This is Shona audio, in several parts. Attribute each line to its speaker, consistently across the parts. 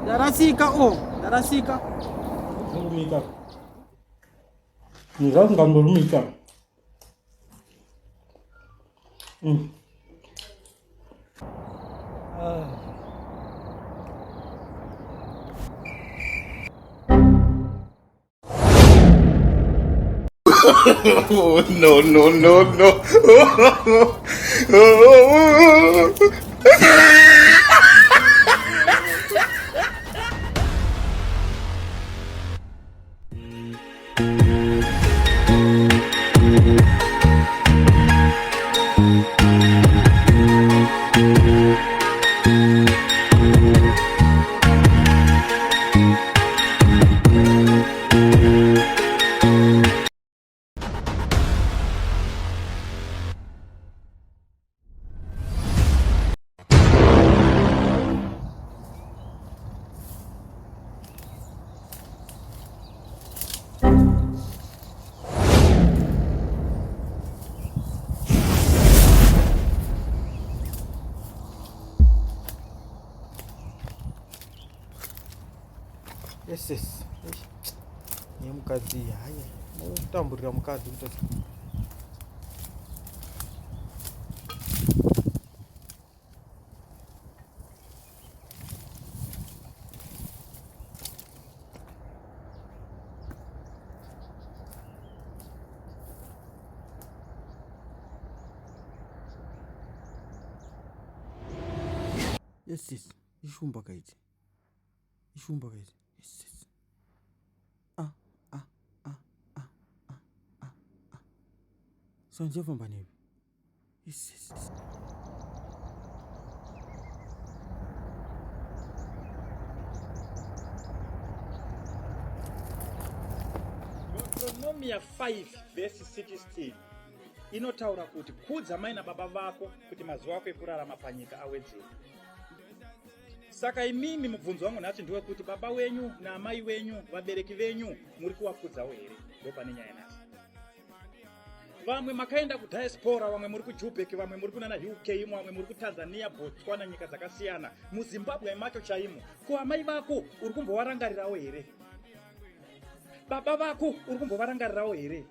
Speaker 1: Darasika.
Speaker 2: Rumika. Nggak ngambil rumika.
Speaker 3: Oh, no, no, no, no.
Speaker 1: Yes. Nyamukadzi haya. Mutamburira mukadzi kuti. Yes. Ishumba kaiti. Yes. Sanje famba nevi. Yes.
Speaker 4: Deuteronomy 5 verse 16 inotaura kuti kudza mai nababa vako kuti mazuva ako ekurarama panyika awedzere. Saka imimi mubvunzo wangu nhasi ndiwe kuti baba wenyu naamai wenyu vabereki venyu muri kuvakudzawo here? Ndopane nyaya nhasi. Vamwe makaenda kudiaspora, vamwe muri kuJubek, vamwe muri kunana UK, vamwe muri kuTanzania, Botswana, nyika dzakasiyana, muZimbabwe macho chaimo. Ko amai vako uri kumbovarangarirawo here? Baba vako uri kumbovarangarirawo here?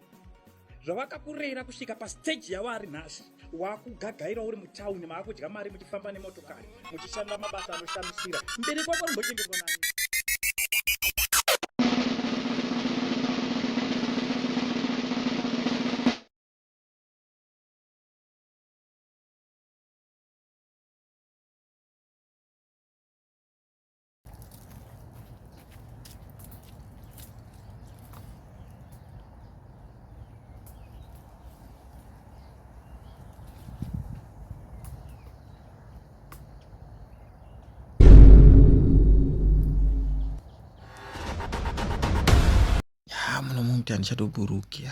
Speaker 4: Zvavakakurera kusvika pastage yavari nhasi, wakugagaira uri mutauni maakudya mari muchifamba nemotokari, muchishanda mabasa anoshamisira. Mberi kwako unombochengetwa nani?
Speaker 1: Munomuti handichadoburuki.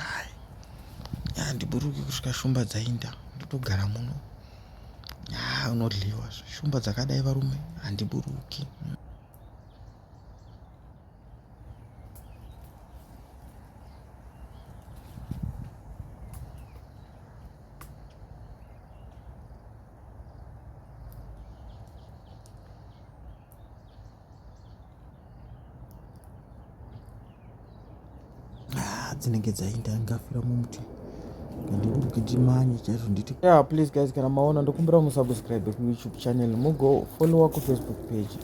Speaker 1: Handiburuki kusvika shumba dzainda. Ndotogara muno. Unodliwa. Shumba dzakadai varume handiburuki. Dzinenge dzainda ngafira mumuti. Ndiburuki ndimanye chaizvo nditi. Please guys, kana maona ndokumbira musubscribe ku YouTube channel, mugo follow ku Facebook page.